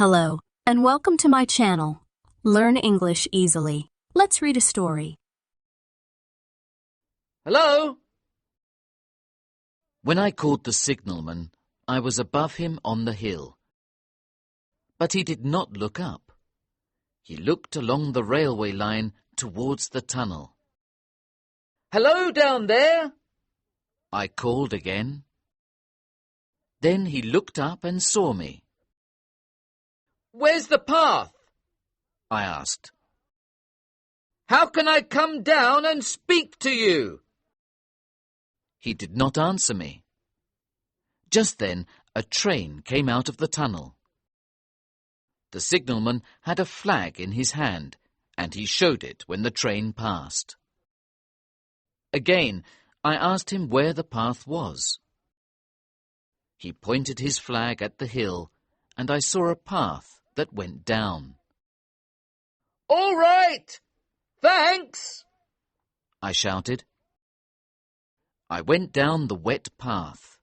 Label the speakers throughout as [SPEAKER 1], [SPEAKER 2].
[SPEAKER 1] Hello, and welcome to my channel. Learn English easily. Let's read a story.
[SPEAKER 2] Hello? When I called the signalman, I was above him on the hill. But he did not look up. He looked along the railway line towards the tunnel. Hello down there? I called again. Then he looked up and saw me. Where's the path? I asked. How can I come down and speak to you? He did not answer me. Just then, a train came out of the tunnel. The signalman had a flag in his hand, and he showed it when the train passed. Again, I asked him where the path was. He pointed his flag at the hill, and I saw a path that went down. All right! Thanks! I shouted. I went down the wet path.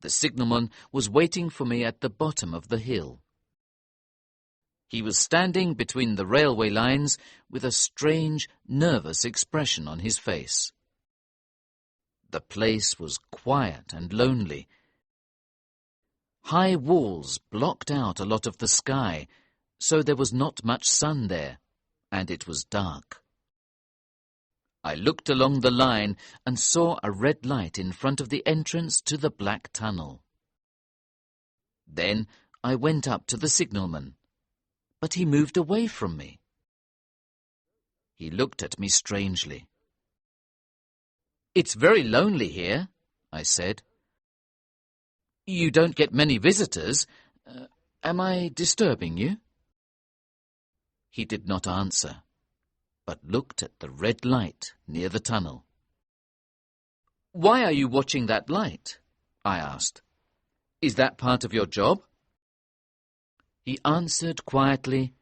[SPEAKER 2] The signalman was waiting for me at the bottom of the hill. He was standing between the railway lines with a strange, nervous expression on his face. The place was quiet and lonely. High walls blocked out a lot of the sky, so there was not much sun there, and it was dark. I looked along the line and saw a red light in front of the entrance to the black tunnel. Then I went up to the signalman, but he moved away from me. He looked at me strangely. It's very lonely here, I said. You don't get many visitors. Am I disturbing you? He did not answer, but looked at the red light near the tunnel. Why are you watching that light? I asked. Is that part of your job? He answered quietly,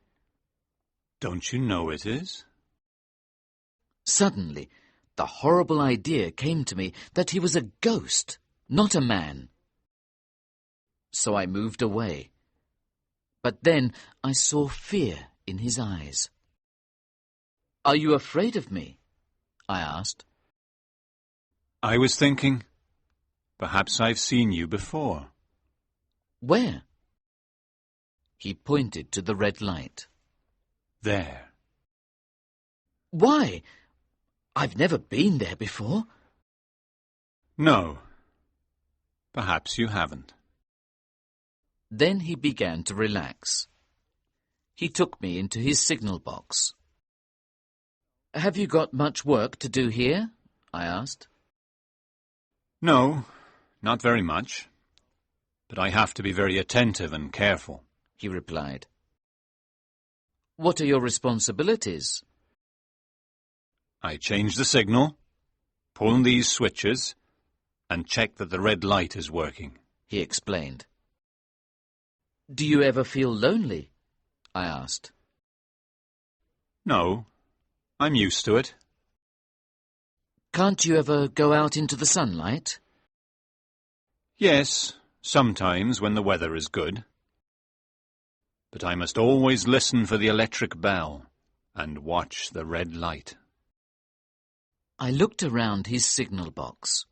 [SPEAKER 3] Don't you know it is?
[SPEAKER 2] Suddenly, the horrible idea came to me that he was a ghost, not a man. So I moved away. But then I saw fear in his eyes. Are you afraid of me? I asked.
[SPEAKER 3] I was thinking, perhaps I've seen you before.
[SPEAKER 2] Where? He pointed to the red light.
[SPEAKER 3] There.
[SPEAKER 2] Why? I've never been there before.
[SPEAKER 3] No, perhaps you haven't.
[SPEAKER 2] Then he began to relax. He took me into his signal box. Have you got much work to do here? I asked.
[SPEAKER 3] No, not very much. But I have to be very attentive and careful,
[SPEAKER 2] he replied. What are your responsibilities?
[SPEAKER 3] I change the signal, pull these switches, and check that the red light is working,
[SPEAKER 2] he explained. Do you ever feel lonely? I asked.
[SPEAKER 3] No, I'm used to it.
[SPEAKER 2] Can't you ever go out into the sunlight?
[SPEAKER 3] Yes, sometimes when the weather is good. But I must always listen for the electric bell and watch the red light.
[SPEAKER 2] I looked around his signal box.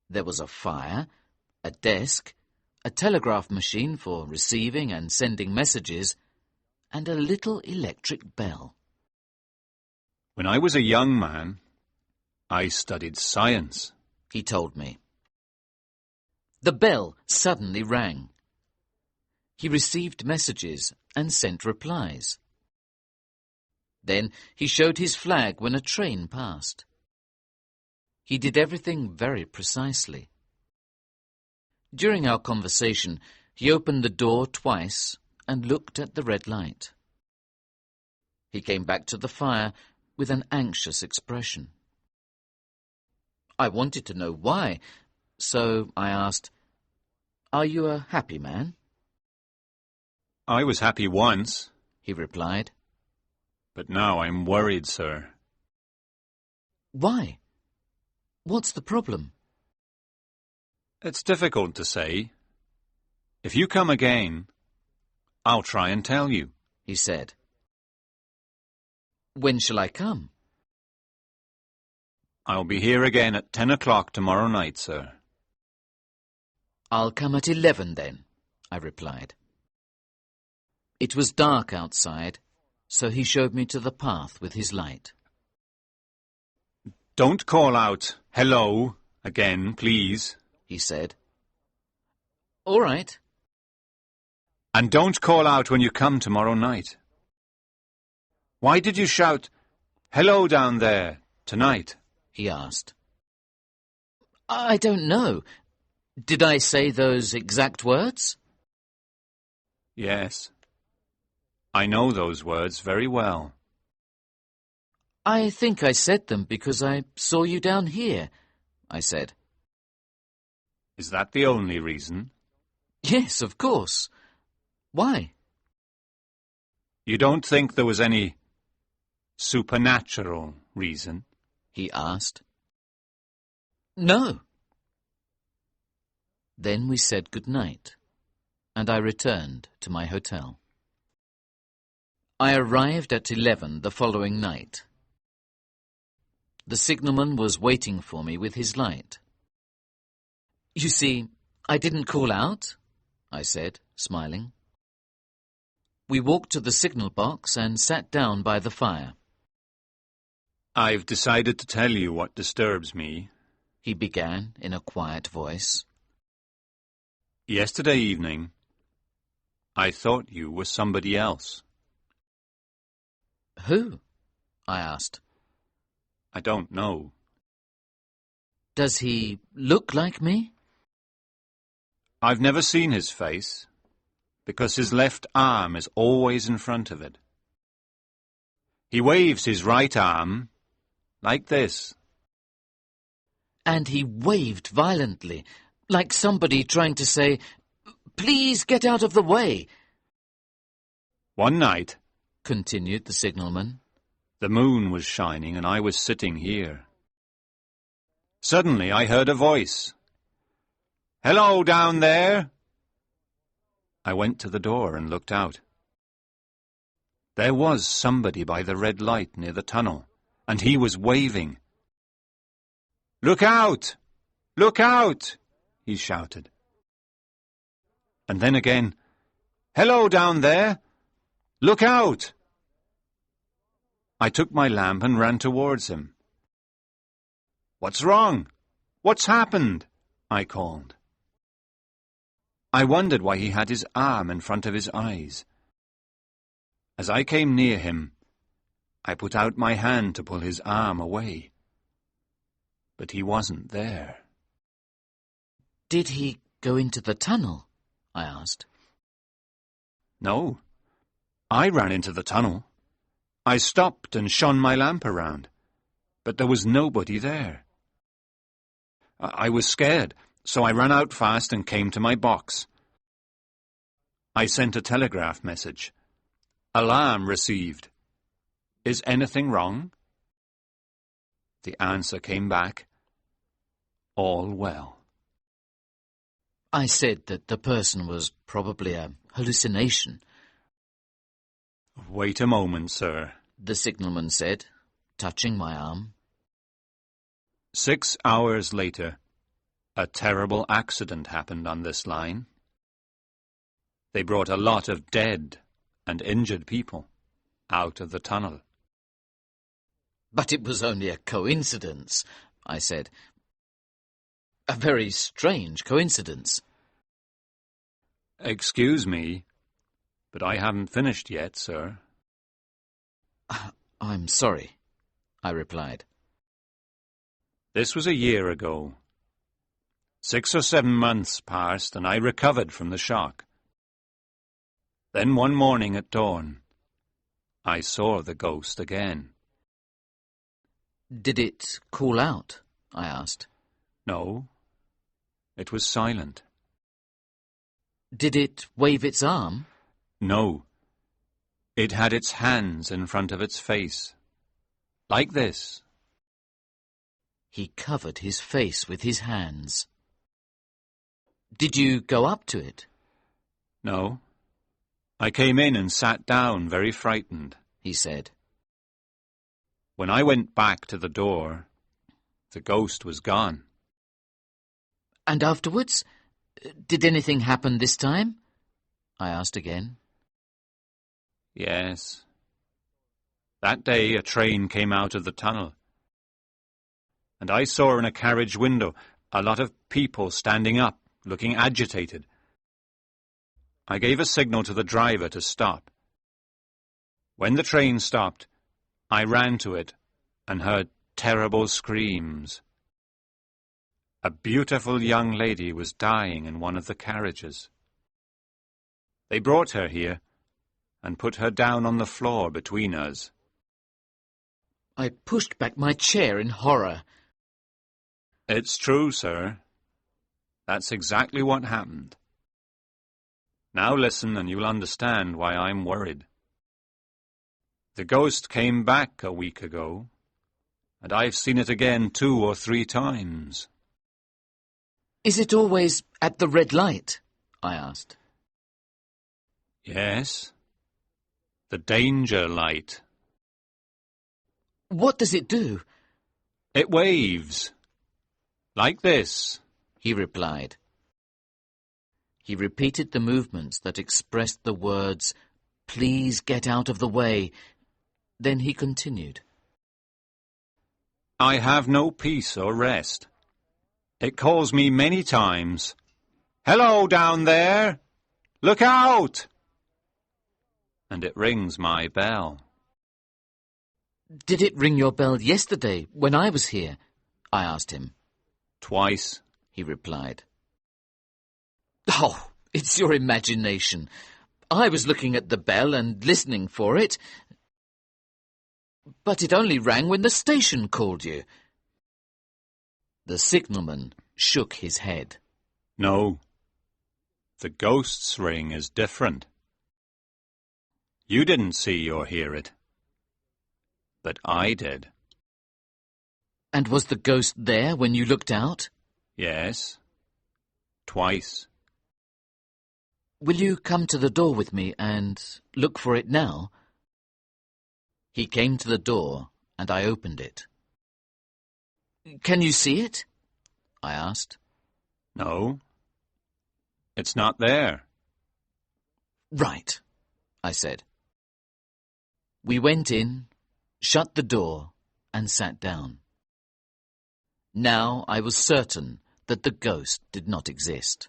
[SPEAKER 2] There was a fire, a desk, a telegraph machine for receiving and sending messages, and a little electric bell.
[SPEAKER 3] When I was a young man, I studied science,
[SPEAKER 2] he told me. The bell suddenly rang. He received messages and sent replies. Then he showed his flag when a train passed. He did everything very precisely. During our conversation, he opened the door twice and looked at the red light. He came back to the fire with an anxious expression. I wanted to know why, so I asked, Are you a happy man?
[SPEAKER 3] I was happy once,
[SPEAKER 2] he replied.
[SPEAKER 3] But now I'm worried, sir.
[SPEAKER 2] Why? What's the problem?
[SPEAKER 3] It's difficult to say. If you come again, I'll try and tell you,
[SPEAKER 2] he said. When shall I come?
[SPEAKER 3] I'll be here again at 10 o'clock tomorrow night, sir.
[SPEAKER 2] I'll come at 11 then, I replied. It was dark outside, so he showed me to the path with his light.
[SPEAKER 3] Don't call out, hello, again, please,
[SPEAKER 2] he said. All right.
[SPEAKER 3] And don't call out when you come tomorrow night. Why did you shout, hello down there, tonight?
[SPEAKER 2] He asked. I don't know. Did I say those exact words?
[SPEAKER 3] Yes. I know those words very well.
[SPEAKER 2] I think I said them because I saw you down here, I said.
[SPEAKER 3] Is that the only reason?
[SPEAKER 2] Yes, of course. Why?
[SPEAKER 3] You don't think there was any supernatural reason?
[SPEAKER 2] He asked. No. Then we said good night, and I returned to my hotel. I arrived at 11 the following night. The signalman was waiting for me with his light. You see, I didn't call out, I said, smiling. We walked to the signal box and sat down by the fire.
[SPEAKER 3] I've decided to tell you what disturbs me,
[SPEAKER 2] he began in a quiet voice.
[SPEAKER 3] Yesterday evening, I thought you were somebody else.
[SPEAKER 2] Who? I asked.
[SPEAKER 3] I don't know.
[SPEAKER 2] Does he look like me?
[SPEAKER 3] I've never seen his face, because his left arm is always in front of it. He waves his right arm like this.
[SPEAKER 2] And he waved violently, like somebody trying to say, "Please get out of the way."
[SPEAKER 3] One night,
[SPEAKER 2] continued the signalman,
[SPEAKER 3] the moon was shining and I was sitting here. Suddenly I heard a voice. "Hello down there!" I went to the door and looked out. There was somebody by the red light near the tunnel, and he was waving. "Look out! Look out!" he shouted. And then again, "Hello down there! Look out!" I took my lamp and ran towards him. "What's wrong? What's happened?" I called. I wondered why he had his arm in front of his eyes. As I came near him, I put out my hand to pull his arm away. But he wasn't there.
[SPEAKER 2] Did he go into the tunnel? I asked.
[SPEAKER 3] No, I ran into the tunnel. I stopped and shone my lamp around, but there was nobody there. I was scared, so I ran out fast and came to my box. I sent a telegraph message. "Alarm received. Is anything wrong?" The answer came back, "All well."
[SPEAKER 2] I said that the person was probably a hallucination.
[SPEAKER 3] "Wait a moment, sir,"
[SPEAKER 2] the signalman said, touching my arm.
[SPEAKER 3] 6 hours later, a terrible accident happened on this line. They brought a lot of dead and injured people out of the tunnel.
[SPEAKER 2] But it was only a coincidence, I said. A very strange coincidence.
[SPEAKER 3] Excuse me, but I haven't finished yet, sir.
[SPEAKER 2] I'm sorry, I replied.
[SPEAKER 3] This was a year ago. 6 or 7 months passed and I recovered from the shock. Then one morning at dawn, I saw the ghost again.
[SPEAKER 2] Did it call out? I asked.
[SPEAKER 3] No, it was silent.
[SPEAKER 2] Did it wave its arm?
[SPEAKER 3] No, it had its hands in front of its face, like this.
[SPEAKER 2] He covered his face with his hands. Did you go up to it?
[SPEAKER 3] No. I came in and sat down, very frightened,
[SPEAKER 2] he said.
[SPEAKER 3] When I went back to the door, the ghost was gone.
[SPEAKER 2] And afterwards? Did anything happen this time? I asked again.
[SPEAKER 3] Yes. That day a train came out of the tunnel, and I saw in a carriage window a lot of people standing up, looking agitated. I gave a signal to the driver to stop. When the train stopped, I ran to it and heard terrible screams. A beautiful young lady was dying in one of the carriages. They brought her here and put her down on the floor between us.
[SPEAKER 2] I pushed back my chair in horror.
[SPEAKER 3] It's true, sir. That's exactly what happened. Now listen and you'll understand why I'm worried. The ghost came back a week ago, and I've seen it again 2 or 3 times.
[SPEAKER 2] Is it always at the red light? I asked.
[SPEAKER 3] Yes. The danger light.
[SPEAKER 2] What does it do?
[SPEAKER 3] It waves. Like this,
[SPEAKER 2] He replied. He repeated the movements that expressed the words, "Please get out of the way." Then he continued.
[SPEAKER 3] I have no peace or rest. It calls me many times. Hello down there! Look out! And it rings my bell.
[SPEAKER 2] Did it ring your bell yesterday when I was here? I asked him.
[SPEAKER 3] Twice,
[SPEAKER 2] He replied. Oh, it's your imagination. I was looking at the bell and listening for it, but it only rang when the station called you. The signalman shook his head.
[SPEAKER 3] No, the ghost's ring is different. You didn't see or hear it, but I did.
[SPEAKER 2] And was the ghost there when you looked out?
[SPEAKER 3] Yes, twice.
[SPEAKER 2] Will you come to the door with me and look for it now? He came to the door, and I opened it. Can you see it? I asked.
[SPEAKER 3] No, it's not there.
[SPEAKER 2] Right, I said. We went in, shut the door, and sat down. Now I was certain that the ghost did not exist.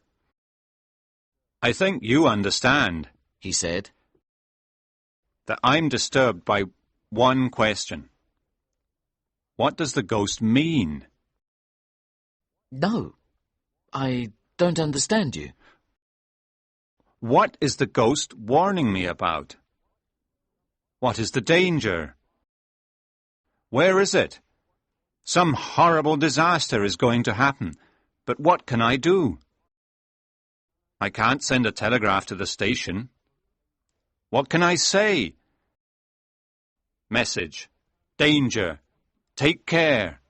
[SPEAKER 3] I think you understand,
[SPEAKER 2] He said.
[SPEAKER 3] that I'm disturbed by one question. What does the ghost mean?
[SPEAKER 2] No, I don't understand you.
[SPEAKER 3] What is the ghost warning me about? What is the danger? Where is it? Some horrible disaster is going to happen, but what can I do? I can't send a telegraph to the station. What can I say? Message. Danger. Take care.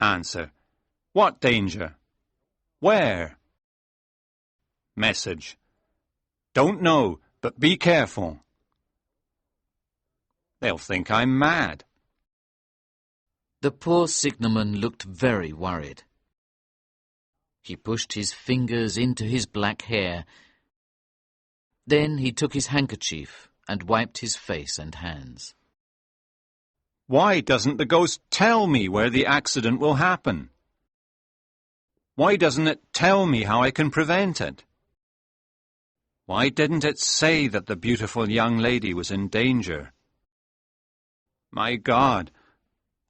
[SPEAKER 3] Answer. What danger? Where? Message. Don't know, but be careful. They'll think I'm mad.
[SPEAKER 2] The poor signalman looked very worried. He pushed his fingers into his black hair. Then he took his handkerchief and wiped his face and hands.
[SPEAKER 3] Why doesn't the ghost tell me where the accident will happen? Why doesn't it tell me how I can prevent it? Why didn't it say that the beautiful young lady was in danger? My God,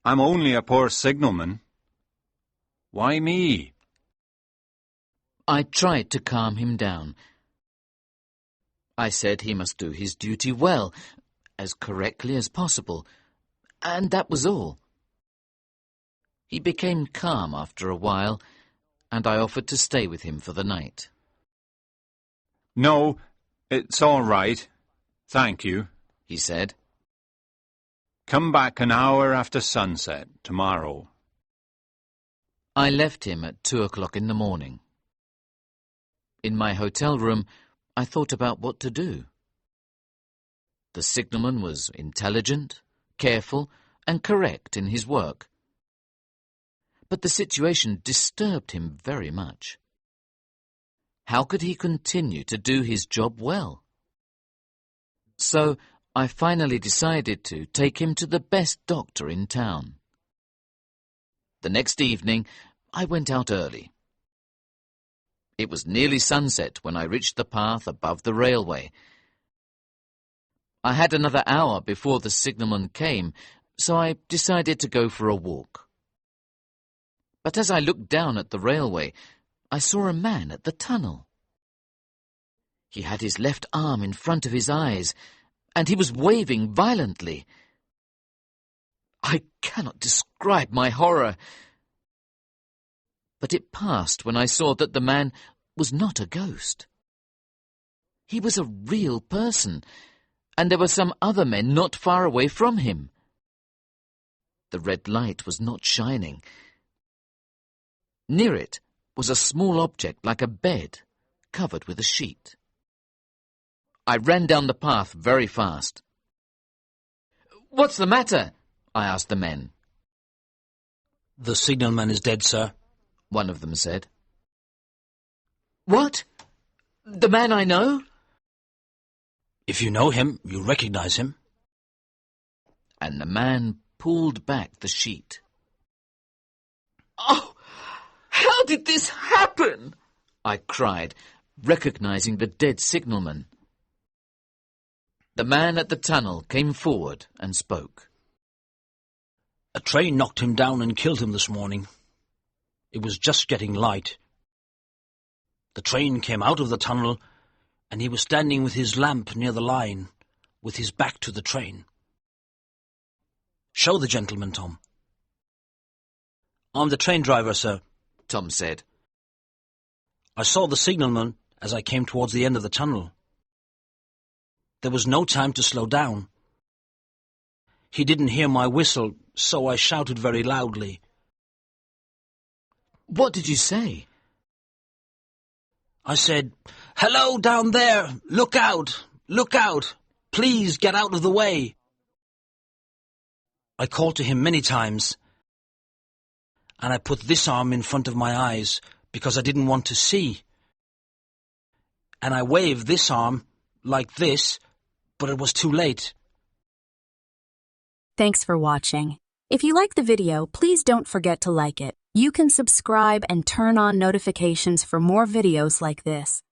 [SPEAKER 3] I'm only a poor signalman. Why me?
[SPEAKER 2] I tried to calm him down. I said he must do his duty well, as correctly as possible, and that was all. He became calm after a while, and I offered to stay with him for the night.
[SPEAKER 3] No, it's all right. Thank you,
[SPEAKER 2] He said.
[SPEAKER 3] Come back an hour after sunset tomorrow.
[SPEAKER 2] I left him at 2 o'clock in the morning. In my hotel room, I thought about what to do. The signalman was intelligent, careful, and correct in his work. But the situation disturbed him very much. How could he continue to do his job well? So I finally decided to take him to the best doctor in town. The next evening, I went out early. It was nearly sunset when I reached the path above the railway. I had another hour before the signalman came, so I decided to go for a walk. But as I looked down at the railway, I saw a man at the tunnel. He had his left arm in front of his eyes, and he was waving violently. I cannot describe my horror. But it passed when I saw that the man was not a ghost. He was a real person, and there were some other men not far away from him. The red light was not shining. Near it was a small object like a bed, covered with a sheet. I ran down the path very fast. "What's the matter?" I asked the men.
[SPEAKER 4] "The signalman is dead, sir,"
[SPEAKER 2] one of them said. "What? The man I know?"
[SPEAKER 4] "If you know him, you recognize him."
[SPEAKER 2] And the man pulled back the sheet. "Oh, how did this happen?" I cried, recognizing the dead signalman. The man at the tunnel came forward and spoke.
[SPEAKER 4] "A train knocked him down and killed him this morning. It was just getting light. The train came out of the tunnel, and he was standing with his lamp near the line, with his back to the train. Show the gentleman, Tom." "I'm the train driver, sir,"
[SPEAKER 2] Tom said.
[SPEAKER 4] "I saw the signalman as I came towards the end of the tunnel. There was no time to slow down. He didn't hear my whistle, so I shouted very loudly."
[SPEAKER 2] "What did you say?"
[SPEAKER 4] "I said, 'Hello, down there! Look out! Look out! Please get out of the way!' I called to him many times, and I put this arm in front of my eyes because I didn't want to see. And I waved this arm like this, but it was too late."
[SPEAKER 1] Thanks for watching. If you like the video, please don't forget to like it. You can subscribe and turn on notifications for more videos like this.